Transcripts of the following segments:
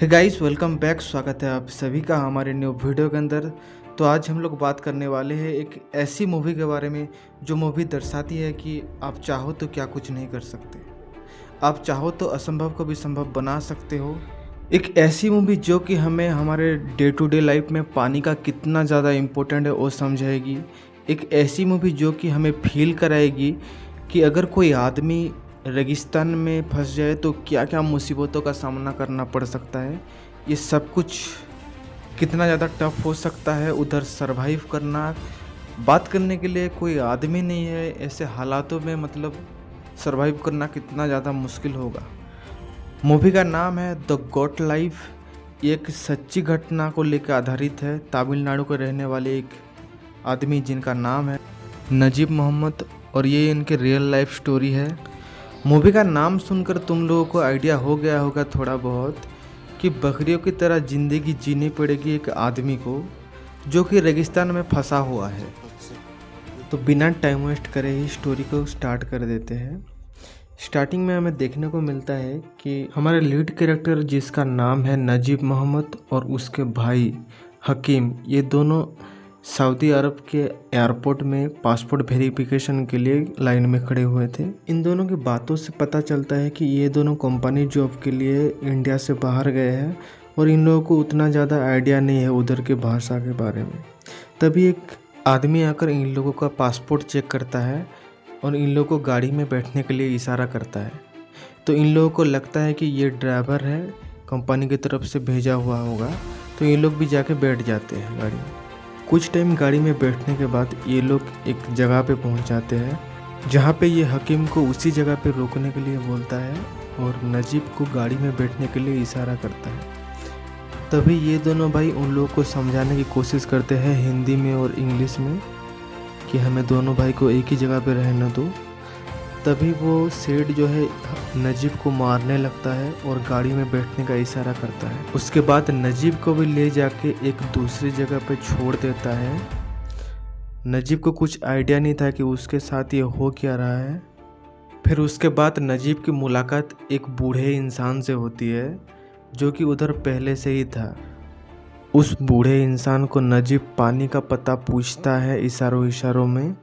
Hey guys, welcome back. स्वागत है आप सभी का हमारे न्यू वीडियो के अंदर। तो आज हम लोग बात करने वाले हैं एक ऐसी मूवी के बारे में जो मूवी दर्शाती है कि आप चाहो तो क्या कुछ नहीं कर सकते, आप चाहो तो असंभव को भी संभव बना सकते हो। एक ऐसी मूवी जो कि हमें हमारे डे टू डे लाइफ में पानी का कितना ज़्यादा इम्पोर्टेंट है वो समझाएगी। एक ऐसी मूवी जो कि हमें फील कराएगी कि अगर कोई आदमी रेगिस्तान में फंस जाए तो क्या क्या मुसीबतों का सामना करना पड़ सकता है, ये सब कुछ कितना ज़्यादा टफ हो सकता है। उधर सरवाइव करना, बात करने के लिए कोई आदमी नहीं है, ऐसे हालातों में मतलब सरवाइव करना कितना ज़्यादा मुश्किल होगा। मूवी का नाम है द गॉट लाइफ। ये एक सच्ची घटना को लेकर आधारित है। तमिलनाडु के रहने वाले एक आदमी जिनका नाम है नजीब मोहम्मद, और ये इनके रियल लाइफ स्टोरी है। मूवी का नाम सुनकर तुम लोगों को आइडिया हो गया होगा थोड़ा बहुत कि बकरियों की तरह ज़िंदगी जीनी पड़ेगी एक आदमी को जो कि रेगिस्तान में फंसा हुआ है। तो बिना टाइम वेस्ट करे ही स्टोरी को स्टार्ट कर देते हैं। स्टार्टिंग में हमें देखने को मिलता है कि हमारे लीड कैरेक्टर जिसका नाम है नजीब मोहम्मद और उसके भाई हकीम, ये दोनों सऊदी अरब के एयरपोर्ट में पासपोर्ट वेरिफिकेशन के लिए लाइन में खड़े हुए थे। इन दोनों की बातों से पता चलता है कि ये दोनों कंपनी जॉब के लिए इंडिया से बाहर गए हैं और इन लोगों को उतना ज़्यादा आइडिया नहीं है उधर के भाषा के बारे में। तभी एक आदमी आकर इन लोगों का पासपोर्ट चेक करता है और इन लोगों को गाड़ी में बैठने के लिए इशारा करता है। तो इन लोगों को लगता है कि ये ड्राइवर है, कंपनी की तरफ से भेजा हुआ होगा। तो ये लोग भी जाके बैठ जाते हैं गाड़ी में। कुछ टाइम गाड़ी में बैठने के बाद ये लोग एक जगह पे पहुंच जाते हैं जहाँ पे ये हकीम को उसी जगह पे रोकने के लिए बोलता है और नजीब को गाड़ी में बैठने के लिए इशारा करता है। तभी ये दोनों भाई उन लोगों को समझाने की कोशिश करते हैं हिंदी में और इंग्लिश में कि हमें दोनों भाई को एक ही जगह पे रहने दो। तभी वो सेठ जो है नजीब को मारने लगता है और गाड़ी में बैठने का इशारा करता है। उसके बाद नजीब को भी ले जाके एक दूसरी जगह पे छोड़ देता है। नजीब को कुछ आइडिया नहीं था कि उसके साथ ये हो क्या रहा है। फिर उसके बाद नजीब की मुलाकात एक बूढ़े इंसान से होती है जो कि उधर पहले से ही था। उस बूढ़े इंसान को नजीब पानी का पता पूछता है इशारों इशारों में,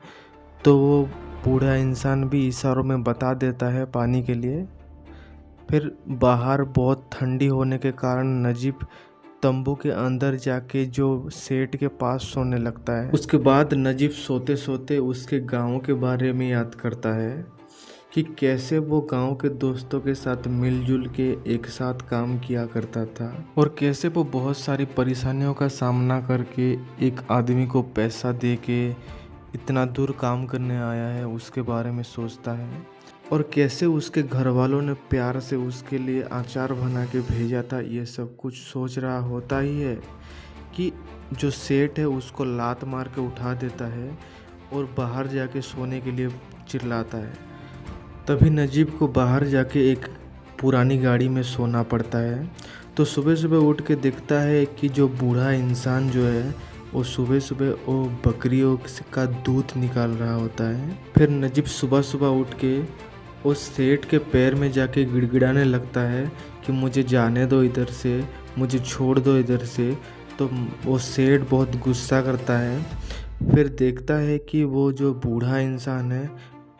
तो वो बूढ़ा इंसान भी इशारों में बता देता है पानी के लिए। फिर बाहर बहुत ठंडी होने के कारण नजीब तंबू के अंदर जाके जो सेठ के पास सोने लगता है। उसके बाद नजीब सोते सोते उसके गांव के बारे में याद करता है कि कैसे वो गांव के दोस्तों के साथ मिलजुल के एक साथ काम किया करता था और कैसे वो बहुत सारी परेशानियों का सामना करके एक आदमी को पैसा दे के इतना दूर काम करने आया है उसके बारे में सोचता है। और कैसे उसके घर वालों ने प्यार से उसके लिए अचार बना के भेजा था, ये सब कुछ सोच रहा होता ही है कि जो सेठ है उसको लात मार के उठा देता है और बाहर जाके सोने के लिए चिल्लाता है। तभी नजीब को बाहर जाके एक पुरानी गाड़ी में सोना पड़ता है। तो सुबह सुबह उठ के देखता है कि जो बूढ़ा इंसान जो है वो सुबह सुबह वो बकरियों का दूध निकाल रहा होता है। फिर नजीब सुबह सुबह उठ के उस सेठ के पैर में जाके गिड़गिड़ाने लगता है कि मुझे जाने दो इधर से, मुझे छोड़ दो इधर से। तो वो सेठ बहुत गुस्सा करता है। फिर देखता है कि वो जो बूढ़ा इंसान है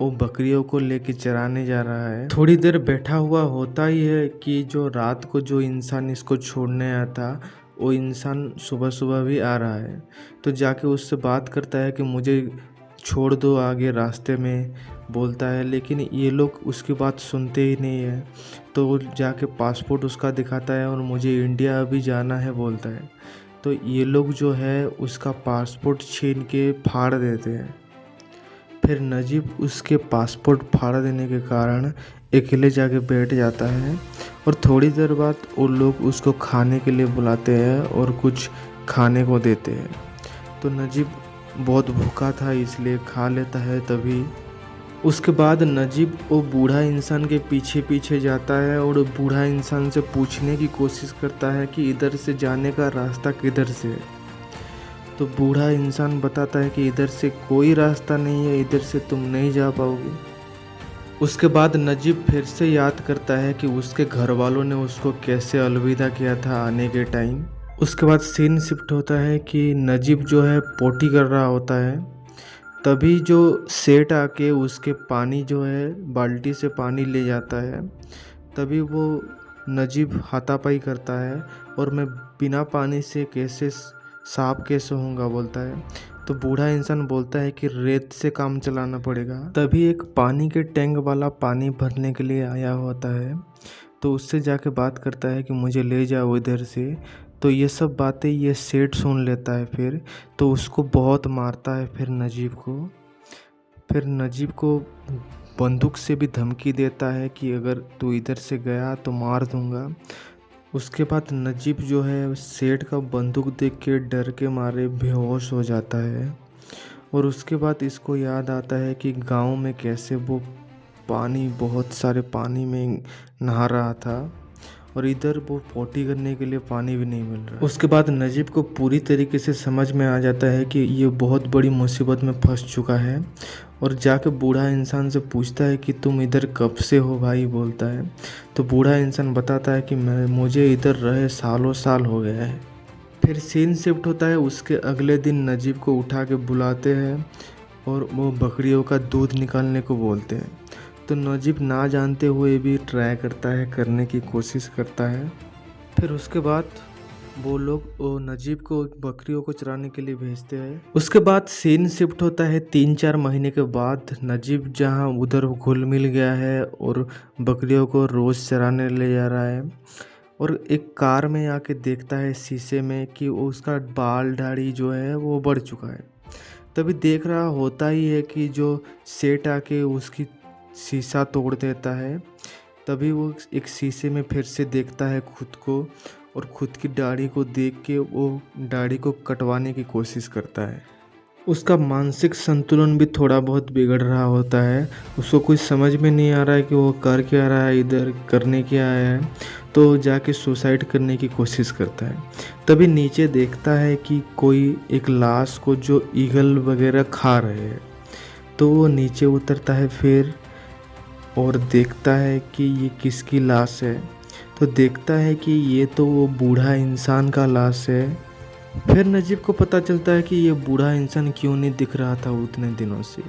वो बकरियों को लेके चराने जा रहा है। थोड़ी देर बैठा हुआ होता ही है कि जो रात को जो इंसान इसको छोड़ने आया था वो इंसान सुबह सुबह भी आ रहा है। तो जाके उससे बात करता है कि मुझे छोड़ दो आगे रास्ते में बोलता है, लेकिन ये लोग उसकी बात सुनते ही नहीं है। तो वो जाके पासपोर्ट उसका दिखाता है और मुझे इंडिया अभी जाना है बोलता है। तो ये लोग जो है उसका पासपोर्ट छीन के फाड़ देते हैं। फिर नजीब उसके पासपोर्ट फाड़ देने के कारण अकेले जाके बैठ जाता है और थोड़ी देर बाद वो लोग उसको खाने के लिए बुलाते हैं और कुछ खाने को देते हैं। तो नजीब बहुत भूखा था इसलिए खा लेता है। तभी उसके बाद नजीब वो बूढ़ा इंसान के पीछे पीछे जाता है और बूढ़ा इंसान से पूछने की कोशिश करता है कि इधर से जाने का रास्ता किधर से है। तो बूढ़ा इंसान बताता है कि इधर से कोई रास्ता नहीं है, इधर से तुम नहीं जा पाओगे। उसके बाद नजीब फिर से याद करता है कि उसके घर वालों ने उसको कैसे अलविदा किया था आने के टाइम। उसके बाद सीन शिफ्ट होता है कि नजीब जो है पोटी कर रहा होता है। तभी जो सेठ आके उसके पानी जो है बाल्टी से पानी ले जाता है। तभी वो नजीब हाथापाई करता है और मैं बिना पानी से कैसे साफ कैसे होऊंगा बोलता है। तो बूढ़ा इंसान बोलता है कि रेत से काम चलाना पड़ेगा। तभी एक पानी के टैंक वाला पानी भरने के लिए आया होता है। तो उससे जाके बात करता है कि मुझे ले जाओ इधर से। तो ये सब बातें ये सेठ सुन लेता है फिर। तो उसको बहुत मारता है फिर नजीब को। फिर नजीब को बंदूक से भी धमकी देता है कि अगर तू इधर से गया तो मार दूंगा। उसके बाद नजीब जो है सेठ का बंदूक देख के डर के मारे बेहोश हो जाता है। और उसके बाद इसको याद आता है कि गांव में कैसे वो बहुत सारे पानी में नहा रहा था और इधर वो पोटी करने के लिए पानी भी नहीं मिल रहा। उसके बाद नजीब को पूरी तरीके से समझ में आ जाता है कि ये बहुत बड़ी मुसीबत में फंस चुका है। और जाके बूढ़ा इंसान से पूछता है कि तुम इधर कब से हो भाई बोलता है। तो बूढ़ा इंसान बताता है कि मुझे इधर रहे सालों साल हो गया है। फिर सीन शिफ्ट होता है। उसके अगले दिन नजीब को उठा के बुलाते हैं और वो बकरियों का दूध निकालने को बोलते हैं। तो नजीब ना जानते हुए भी ट्राई करता है, करने की कोशिश करता है। फिर उसके बाद वो नजीब को बकरियों को चराने के लिए भेजते हैं। उसके बाद सीन शिफ्ट होता है 3-4 महीने के बाद। नजीब जहाँ उधर घुल मिल गया है और बकरियों को रोज़ चराने ले जा रहा है। और एक कार में आके देखता है शीशे में कि उसका बाल दाढ़ी जो है वो बढ़ चुका है। तभी देख रहा होता ही है कि जो सेठ आके उसकी शीशा तोड़ देता है। तभी वो एक शीशे में फिर से देखता है खुद को और खुद की दाढ़ी को देख के वो दाढ़ी को कटवाने की कोशिश करता है। उसका मानसिक संतुलन भी थोड़ा बहुत बिगड़ रहा होता है। उसको कुछ समझ में नहीं आ रहा है कि वो कर क्या रहा है, इधर करने क्या आया है। तो जाके सुसाइड करने की कोशिश करता है। तभी नीचे देखता है कि कोई एक लाश को जो ईगल वगैरह खा रहे हैं। तो वो नीचे उतरता है फिर और देखता है कि ये किसकी लाश है। तो देखता है कि ये तो वो बूढ़ा इंसान का लाश है। फिर नजीब को पता चलता है कि ये बूढ़ा इंसान क्यों नहीं दिख रहा था उतने दिनों से।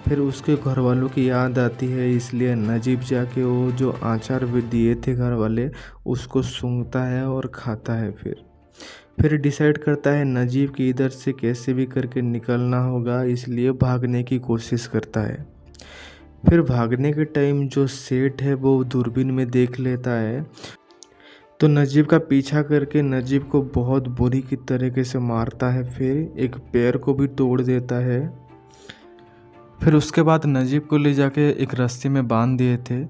फिर उसके घर वालों की याद आती है, इसलिए नजीब जाके वो जो आचार भी दिए थे घर वाले उसको सूंघता है और खाता है। फिर डिसाइड करता है नजीब की इधर से कैसे भी करके निकलना होगा, इसलिए भागने की कोशिश करता है। फिर भागने के टाइम जो सेठ है वो दूरबीन में देख लेता है। तो नजीब का पीछा करके नजीब को बहुत बुरी की तरीके से मारता है। फिर एक पैर को भी तोड़ देता है। फिर उसके बाद नजीब को ले जाके एक रस्सी में बांध दिए थे।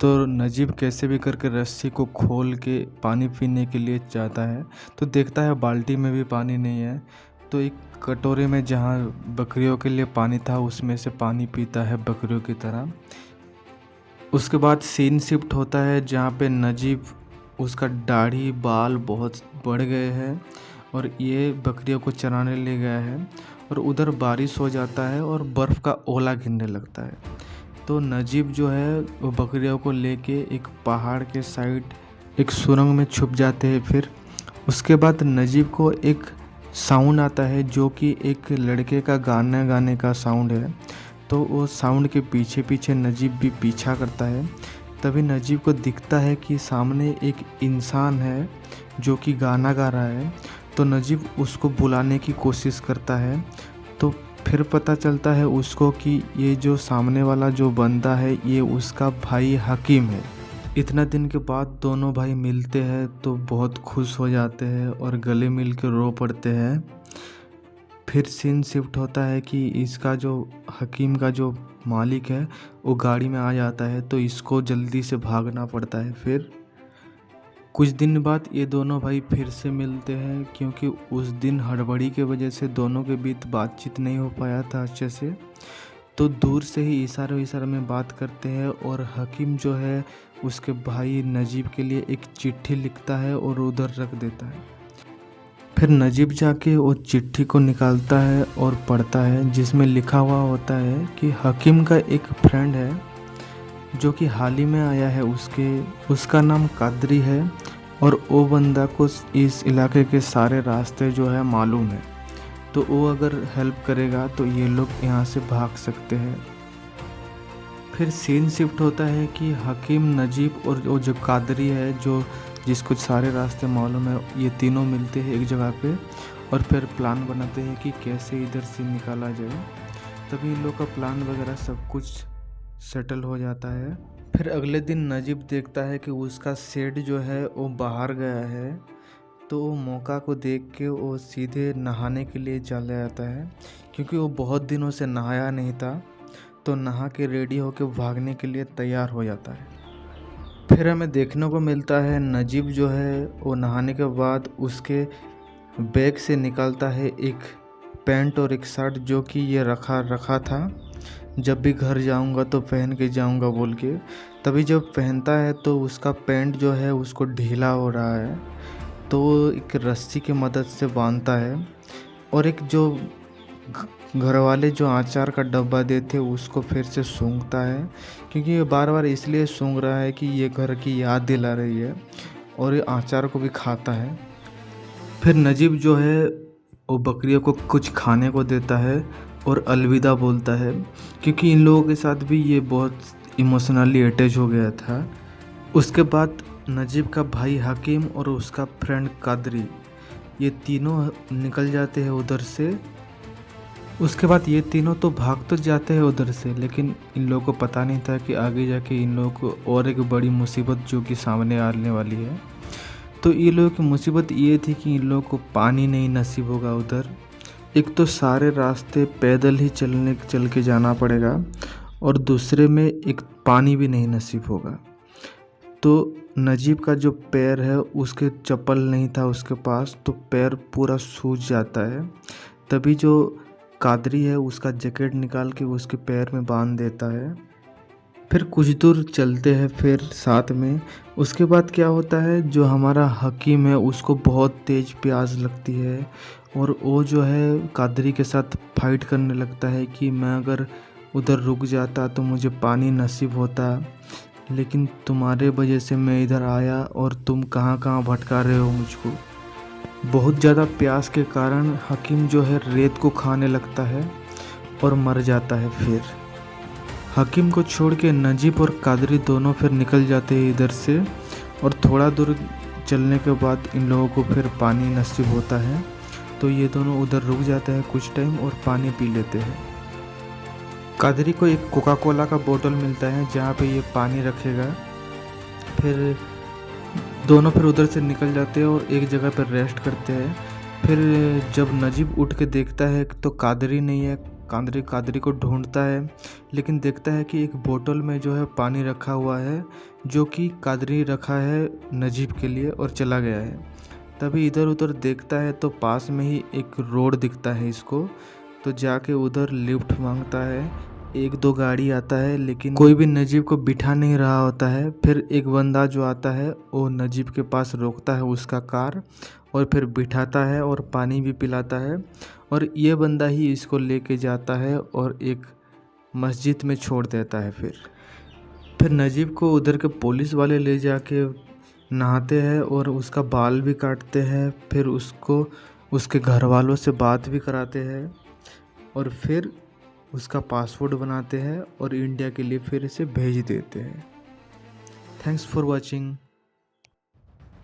तो नजीब कैसे भी करके रस्सी को खोल के पानी पीने के लिए जाता है। तो देखता है बाल्टी में भी पानी नहीं है। तो एक कटोरे में जहाँ बकरियों के लिए पानी था उसमें से पानी पीता है बकरियों की तरह। उसके बाद सीन शिफ्ट होता है जहाँ पे नजीब उसका दाढ़ी बाल बहुत बढ़ गए हैं और ये बकरियों को चराने ले गया है। और उधर बारिश हो जाता है और बर्फ़ का ओला गिरने लगता है। तो नजीब जो है वो बकरियों को लेके एक पहाड़ के साइड एक सुरंग में छुप जाते हैं। फिर उसके बाद नजीब को एक साउंड आता है जो कि एक लड़के का गाना गाने का साउंड है। तो वो साउंड के पीछे पीछे नजीब भी पीछा करता है। तभी नजीब को दिखता है कि सामने एक इंसान है जो कि गाना गा रहा है। तो नजीब उसको बुलाने की कोशिश करता है। तो फिर पता चलता है उसको कि ये जो सामने वाला जो बंदा है ये उसका भाई हकीम है। इतना दिन के बाद दोनों भाई मिलते हैं तो बहुत खुश हो जाते हैं और गले मिल के रो पड़ते हैं। फिर सीन शिफ्ट होता है कि इसका जो हकीम का जो मालिक है वो गाड़ी में आ जाता है। तो इसको जल्दी से भागना पड़ता है। फिर कुछ दिन बाद ये दोनों भाई फिर से मिलते हैं क्योंकि उस दिन हड़बड़ी के वजह से दोनों के बीच बातचीत नहीं हो पाया था अच्छे से। तो दूर से ही इशारे में बात करते हैं और हकीम जो है उसके भाई नजीब के लिए एक चिट्ठी लिखता है और उधर रख देता है। फिर नजीब जाके वो चिट्ठी को निकालता है और पढ़ता है जिसमें लिखा हुआ होता है कि हकीम का एक फ्रेंड है जो कि हाल ही में आया है, उसका नाम कादरी है और वो बंदा को इस इलाके के सारे रास्ते जो है मालूम है। तो वो अगर हेल्प करेगा तो ये लोग यहाँ से भाग सकते हैं। फिर सीन शिफ्ट होता है कि हकीम, नजीब और वो जो कादरी है जो जिसको सारे रास्ते मालूम है, ये तीनों मिलते हैं एक जगह पे और फिर प्लान बनाते हैं कि कैसे इधर से निकाला जाए। तभी इन लोग का प्लान वगैरह सब कुछ सेटल हो जाता है। फिर अगले दिन नजीब देखता है कि उसका सेठ जो है वो बाहर गया है। तो वो मौका को देख के वो सीधे नहाने के लिए चला जाता है, क्योंकि वो बहुत दिनों से नहाया नहीं था। तो नहा के रेडी होके भागने के लिए तैयार हो जाता है। फिर हमें देखने को मिलता है नजीब जो है वो नहाने के बाद उसके बैग से निकालता है एक पैंट और एक शर्ट, जो कि ये रखा था जब भी घर जाऊंगा तो पहन के जाऊंगा बोल के। तभी जब पहनता है तो उसका पैंट जो है उसको ढीला हो रहा है। तो वो एक रस्सी की मदद से बांधता है और एक जो घर वाले जो अचार का डब्बा देते उसको फिर से सूंघता है, क्योंकि ये बार बार इसलिए सूंघ रहा है कि ये घर की याद दिला रही है, और ये अचार को भी खाता है। फिर नजीब जो है वो बकरियों को कुछ खाने को देता है और अलविदा बोलता है, क्योंकि इन लोगों के साथ भी ये बहुत इमोशनली अटैच हो गया था। उसके बाद नजीब का भाई हकीम और उसका फ्रेंड कादरी, ये तीनों निकल जाते हैं उधर से। उसके बाद ये तीनों तो भाग तो जाते हैं उधर से, लेकिन इन लोगों को पता नहीं था कि आगे जाके इन लोगों को और एक बड़ी मुसीबत जो कि सामने आने वाली है। तो ये लोगों की मुसीबत ये थी कि इन लोगों को पानी नहीं नसीब होगा उधर। एक तो सारे रास्ते पैदल ही चल के जाना पड़ेगा, और दूसरे में एक पानी भी नहीं नसीब होगा। तो नजीब का जो पैर है उसके चप्पल नहीं था उसके पास, तो पैर पूरा सूज जाता है। तभी जो कादरी है उसका जैकेट निकाल के उसके पैर में बांध देता है। फिर कुछ दूर चलते हैं फिर साथ में। उसके बाद क्या होता है, जो हमारा हकीम है उसको बहुत तेज़ प्यास लगती है और वो जो है कादरी के साथ फाइट करने लगता है कि मैं अगर उधर रुक जाता तो मुझे पानी नसीब होता, लेकिन तुम्हारे वजह से मैं इधर आया और तुम कहाँ कहाँ भटका रहे हो मुझको। बहुत ज़्यादा प्यास के कारण हकीम जो है रेत को खाने लगता है और मर जाता है। फिर हकीम को छोड़ के नजीब और कादरी दोनों फिर निकल जाते हैं इधर से, और थोड़ा दूर चलने के बाद इन लोगों को फिर पानी नसीब होता है। तो ये दोनों उधर रुक जाते हैं कुछ टाइम और पानी पी लेते हैं। कादरी को एक कोका कोला का बोतल मिलता है जहाँ पे ये पानी रखेगा। फिर दोनों फिर उधर से निकल जाते हैं और एक जगह पर रेस्ट करते हैं। फिर जब नजीब उठ के देखता है तो कादरी नहीं है। कादरी को ढूंढता है, लेकिन देखता है कि एक बोतल में जो है पानी रखा हुआ है, जो कि कादरी रखा है नजीब के लिए, और चला गया है। तभी इधर उधर देखता है तो पास में ही एक रोड दिखता है इसको। तो जाके उधर लिफ्ट मांगता है। एक दो गाड़ी आता है, लेकिन कोई भी नजीब को बिठा नहीं रहा होता है। फिर एक बंदा जो आता है वो नजीब के पास रोकता है उसका कार, और फिर बिठाता है और पानी भी पिलाता है, और ये बंदा ही इसको लेके जाता है और एक मस्जिद में छोड़ देता है। फिर नजीब को उधर के पुलिस वाले ले जाके नहाते हैं और उसका बाल भी काटते हैं। फिर उसको उसके घर वालों से बात भी कराते हैं, और फिर उसका पासपोर्ट बनाते हैं और इंडिया के लिए फिर इसे भेज देते हैं। Thanks for watching.